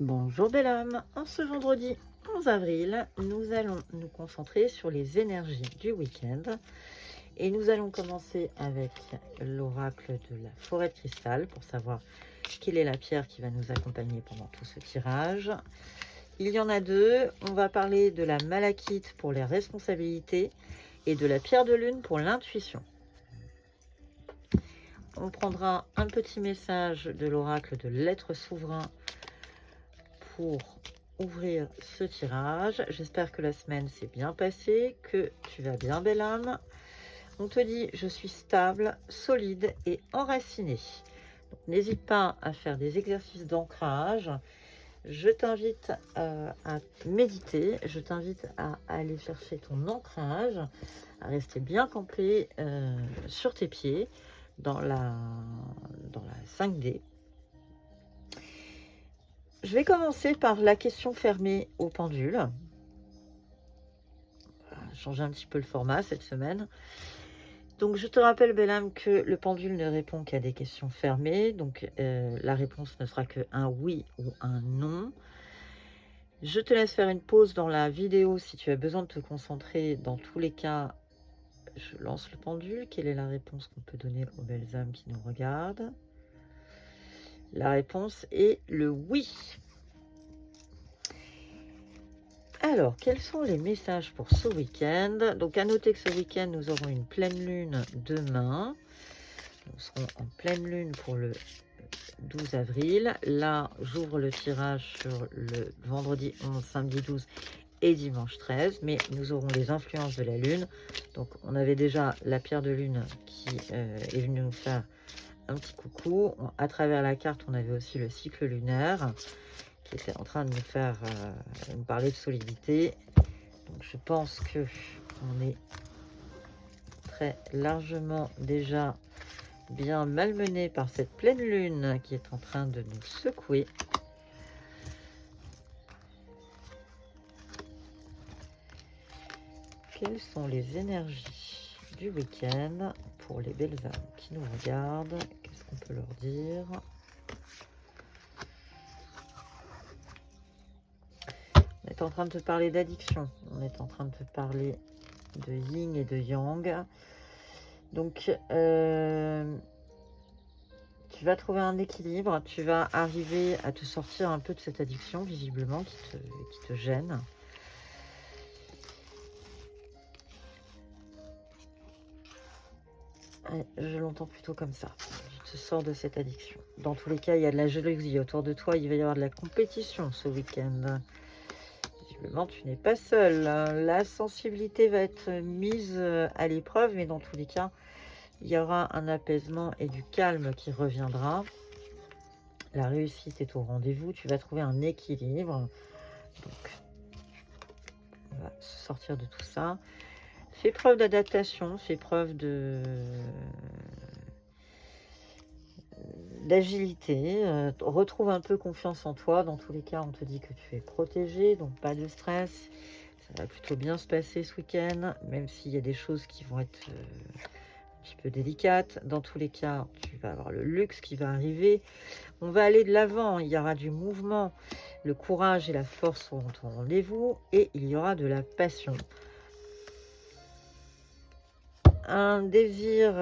Bonjour belle âme, en ce vendredi 11 avril, nous allons nous concentrer sur les énergies du week-end et nous allons commencer avec l'oracle de la forêt de cristal pour savoir quelle est la pierre qui va nous accompagner pendant tout ce tirage. Il y en a deux, on va parler de la malachite pour les responsabilités et de la pierre de lune pour l'intuition. On prendra un petit message de l'oracle de l'être souverain pour ouvrir ce tirage. J'espère que la semaine s'est bien passée, que tu vas bien belle âme. On te dit je suis stable, solide et enraciné. N'hésite pas à faire des exercices d'ancrage. Je t'invite à méditer, je t'invite à aller chercher ton ancrage, à rester bien campé sur tes pieds dans la 5D. Je vais commencer par la question fermée au pendule. Changer un petit peu le format cette semaine. Donc je te rappelle belle âme que le pendule ne répond qu'à des questions fermées. Donc la réponse ne sera que un oui ou un non. Je te laisse faire une pause dans la vidéo si tu as besoin de te concentrer. Dans tous les cas, je lance le pendule. Quelle est la réponse qu'on peut donner aux belles âmes qui nous regardent? La réponse est le oui. Alors, quels sont les messages pour ce week-end? Donc, à noter que ce week-end, nous aurons une pleine lune demain. Nous serons en pleine lune pour le 12 avril. Là, j'ouvre le tirage sur le vendredi 11, samedi 12 et dimanche 13. Mais nous aurons les influences de la lune. Donc, on avait déjà la pierre de lune qui est venue nous faire un petit coucou. À travers la carte, on avait aussi le cycle lunaire qui était en train de nous parler de solidité. Donc je pense que on est très largement déjà bien malmené par cette pleine lune qui est en train de nous secouer. Quelles sont les énergies du week-end pour les belles âmes qui nous regardent? Qu'est-ce qu'on peut leur dire? On est en train de te parler d'addiction, on est en train de te parler de yin et de yang. Donc, tu vas trouver un équilibre, tu vas arriver à te sortir un peu de cette addiction, visiblement, qui te gêne. Ouais, je l'entends plutôt comme ça. Tu te sors de cette addiction. Dans tous les cas, il y a de la jalousie autour de toi. Il va y avoir de la compétition ce week-end. Visiblement, tu n'es pas seul. La sensibilité va être mise à l'épreuve, mais dans tous les cas, il y aura un apaisement et du calme qui reviendra. La réussite est au rendez-vous. Tu vas trouver un équilibre. Donc, on va se sortir de tout ça. Fais preuve d'adaptation, fais preuve d'agilité, retrouve un peu confiance en toi. Dans tous les cas, on te dit que tu es protégé, donc pas de stress. Ça va plutôt bien se passer ce week-end, même s'il y a des choses qui vont être un petit peu délicates. Dans tous les cas, tu vas avoir le luxe qui va arriver. On va aller de l'avant, il y aura du mouvement. Le courage et la force seront au rendez-vous et il y aura de la passion. Un désir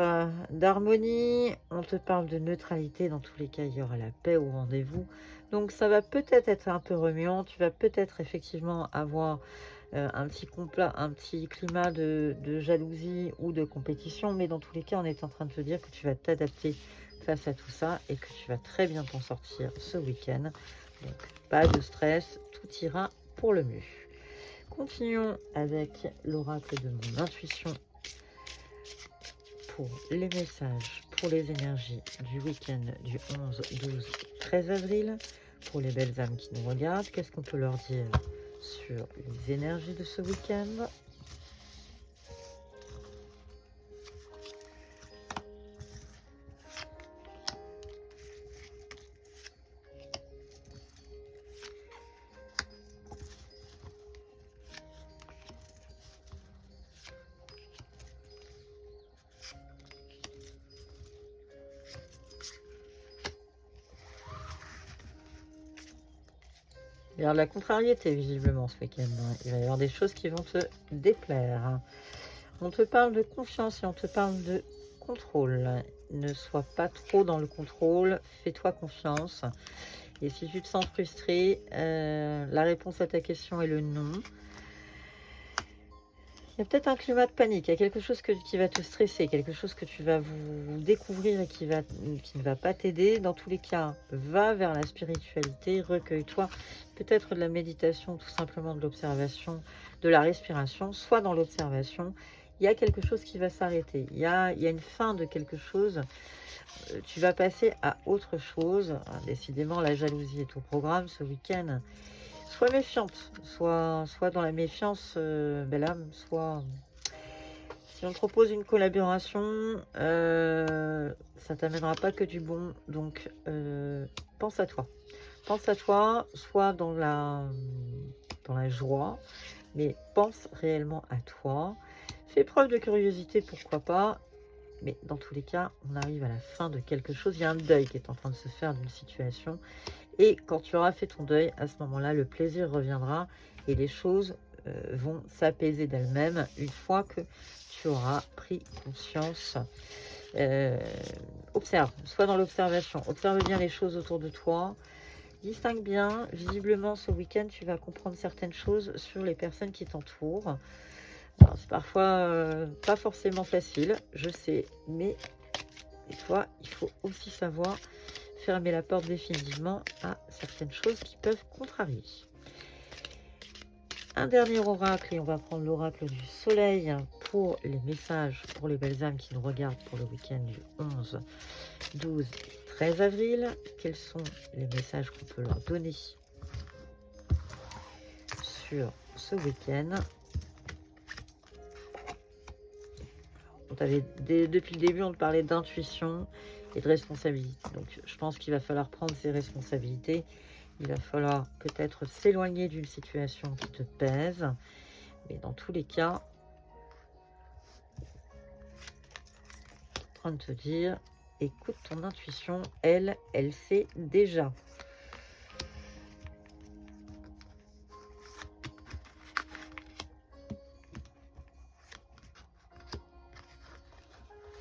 d'harmonie, on te parle de neutralité, dans tous les cas il y aura la paix au rendez-vous, donc ça va peut-être être un peu remuant, tu vas peut-être effectivement avoir un petit climat de jalousie ou de compétition, mais dans tous les cas on est en train de te dire que tu vas t'adapter face à tout ça et que tu vas très bien t'en sortir ce week-end, donc pas de stress, tout ira pour le mieux. Continuons avec l'oracle de mon intuition pour les messages, pour les énergies du week-end du 11, 12, 13 avril, pour les belles âmes qui nous regardent. Qu'est-ce qu'on peut leur dire sur les énergies de ce week-end? Il va y avoir de la contrariété, visiblement, ce week-end. Hein. Il va y avoir des choses qui vont te déplaire. Hein. On te parle de confiance et on te parle de contrôle. Ne sois pas trop dans le contrôle, fais-toi confiance. Et si tu te sens frustré, la réponse à ta question est le non. Il y a peut-être un climat de panique, il y a quelque chose qui va te stresser, quelque chose que tu vas vous découvrir et qui ne va pas t'aider. Dans tous les cas, va vers la spiritualité, recueille-toi, peut-être de la méditation, tout simplement de l'observation, de la respiration, soit dans l'observation. Il y a quelque chose qui va s'arrêter, il y a une fin de quelque chose, tu vas passer à autre chose. Décidément, la jalousie est au programme ce week-end. Sois méfiante, soit dans la méfiance, belle âme, soit si on te propose une collaboration, ça t'amènera pas que du bon. Donc, pense à toi. Pense à toi, soit dans la joie, mais pense réellement à toi. Fais preuve de curiosité, pourquoi pas. Mais dans tous les cas, on arrive à la fin de quelque chose. Il y a un deuil qui est en train de se faire d'une situation. Et quand tu auras fait ton deuil, à ce moment-là, le plaisir reviendra et les choses vont s'apaiser d'elles-mêmes une fois que tu auras pris conscience. Observe, sois dans l'observation. Observe bien les choses autour de toi. Distingue bien. Visiblement, ce week-end, tu vas comprendre certaines choses sur les personnes qui t'entourent. C'est parfois pas forcément facile, je sais, mais des fois, il faut aussi savoir fermer la porte définitivement à certaines choses qui peuvent contrarier. Un dernier oracle, et on va prendre l'oracle du soleil pour les messages, pour les belles âmes qui nous regardent pour le week-end du 11, 12 et 13 avril. Quels sont les messages qu'on peut leur donner sur ce week-end? Depuis le début, on te parlait d'intuition et de responsabilité. Donc, je pense qu'il va falloir prendre ses responsabilités. Il va falloir peut-être s'éloigner d'une situation qui te pèse. Mais dans tous les cas, je suis en train de te dire, écoute ton intuition. Elle sait déjà.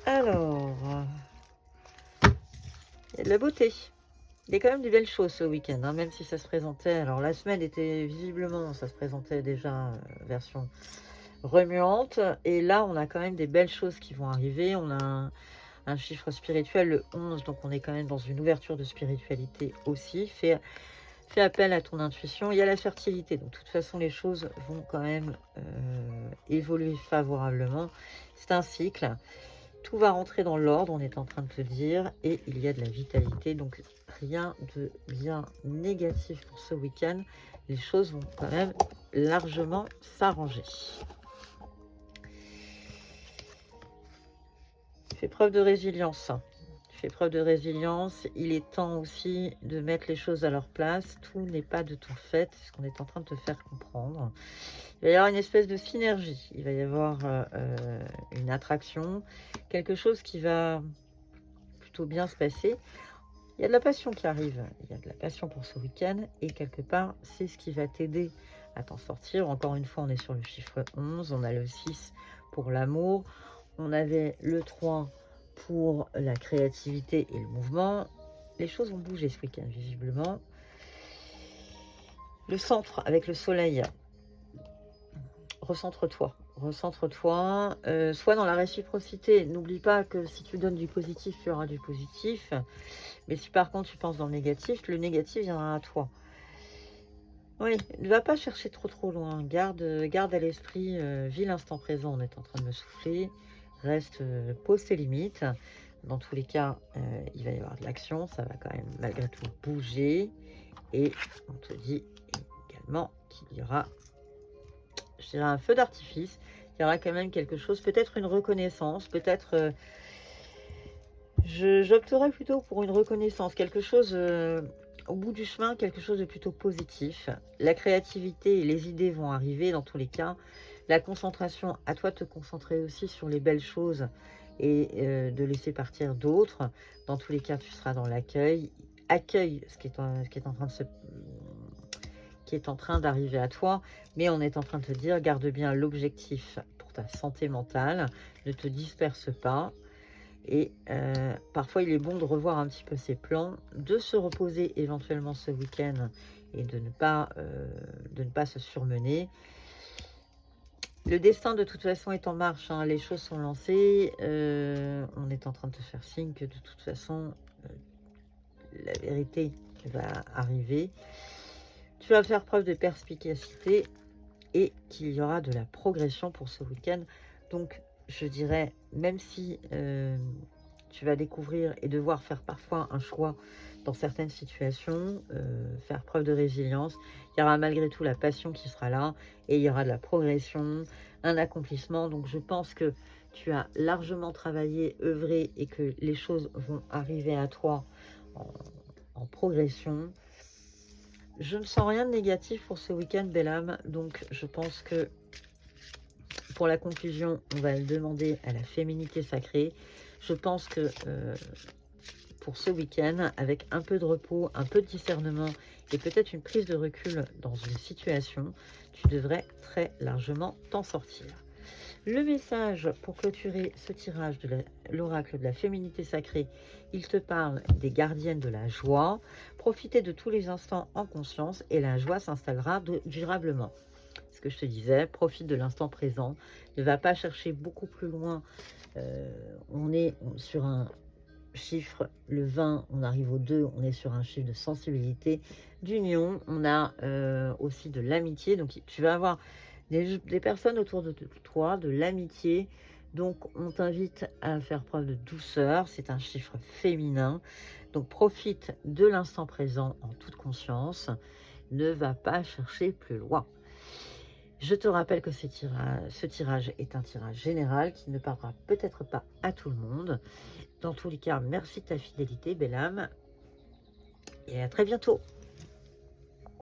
Alors, il y a de la beauté. Il y a quand même des belles choses ce week-end, hein, même si ça se présentait. Alors, la semaine était visiblement, ça se présentait déjà version remuante. Et là, on a quand même des belles choses qui vont arriver. On a un chiffre spirituel, le 11, donc on est quand même dans une ouverture de spiritualité aussi. Fais appel à ton intuition. Il y a la fertilité, donc de toute façon, les choses vont quand même évoluer favorablement. C'est un cycle. Tout va rentrer dans l'ordre, on est en train de te dire, et il y a de la vitalité, donc rien de bien négatif pour ce week-end. Les choses vont quand même largement s'arranger. Fais preuve de résilience. Fais preuve de résilience. Il est temps aussi de mettre les choses à leur place. Tout n'est pas de tout fait, c'est ce qu'on est en train de te faire comprendre. Il va y avoir une espèce de synergie. Il va y avoir une attraction, quelque chose qui va plutôt bien se passer. Il y a de la passion qui arrive. Il y a de la passion pour ce week-end. Et quelque part, c'est ce qui va t'aider à t'en sortir. Encore une fois, on est sur le chiffre 11. On a le 6 pour l'amour. On avait le 3 pour la créativité et le mouvement. Les choses vont bouger ce week-end, visiblement. Le centre avec le soleil. Recentre-toi. Recentre-toi. Sois dans la réciprocité. N'oublie pas que si tu donnes du positif, il y aura du positif. Mais si par contre tu penses dans le négatif viendra à toi. Oui, ne va pas chercher trop loin. Garde à l'esprit, vis l'instant présent. On est en train de me souffler. Reste, pose tes limites. Dans tous les cas, il va y avoir de l'action. Ça va quand même malgré tout bouger. Et on te dit également qu'il y aura, je dirais, un feu d'artifice. Il y aura quand même quelque chose, peut-être une reconnaissance, peut-être... j'opterais plutôt pour une reconnaissance, quelque chose au bout du chemin, quelque chose de plutôt positif. La créativité et les idées vont arriver dans tous les cas. La concentration, à toi de te concentrer aussi sur les belles choses et de laisser partir d'autres. Dans tous les cas, tu seras dans l'accueil. Accueille ce qui est en train de qui est en train d'arriver à toi, mais on est en train de te dire, garde bien l'objectif pour ta santé mentale, ne te disperse pas. Et parfois, il est bon de revoir un petit peu ses plans, de se reposer éventuellement ce week-end et de ne pas se surmener. Le destin, de toute façon, est en marche, hein. Les choses sont lancées. On est en train de te faire signe que de toute façon, la vérité va arriver. Tu vas faire preuve de perspicacité et qu'il y aura de la progression pour ce week-end. Donc, je dirais, même si tu vas découvrir et devoir faire parfois un choix dans certaines situations, faire preuve de résilience, il y aura malgré tout la passion qui sera là et il y aura de la progression, un accomplissement. Donc, je pense que tu as largement travaillé, œuvré et que les choses vont arriver à toi en progression. Je ne sens rien de négatif pour ce week-end, belle âme. Donc, je pense que pour la conclusion, on va le demander à la féminité sacrée. Je pense que pour ce week-end, avec un peu de repos, un peu de discernement et peut-être une prise de recul dans une situation, tu devrais très largement t'en sortir. Le message pour clôturer ce tirage de l'oracle de la féminité sacrée, il te parle des gardiennes de la joie. Profitez de tous les instants en conscience et la joie s'installera durablement. Ce que je te disais, profite de l'instant présent. Ne va pas chercher beaucoup plus loin. On est sur un chiffre, le 20, on arrive au 2, on est sur un chiffre de sensibilité, d'union. On a aussi de l'amitié. Donc, tu vas avoir des personnes autour de toi, de l'amitié. Donc, on t'invite à faire preuve de douceur. C'est un chiffre féminin. Donc, profite de l'instant présent en toute conscience. Ne va pas chercher plus loin. Je te rappelle que ce tirage est un tirage général qui ne parlera peut-être pas à tout le monde. Dans tous les cas, merci de ta fidélité, belle âme. Et à très bientôt.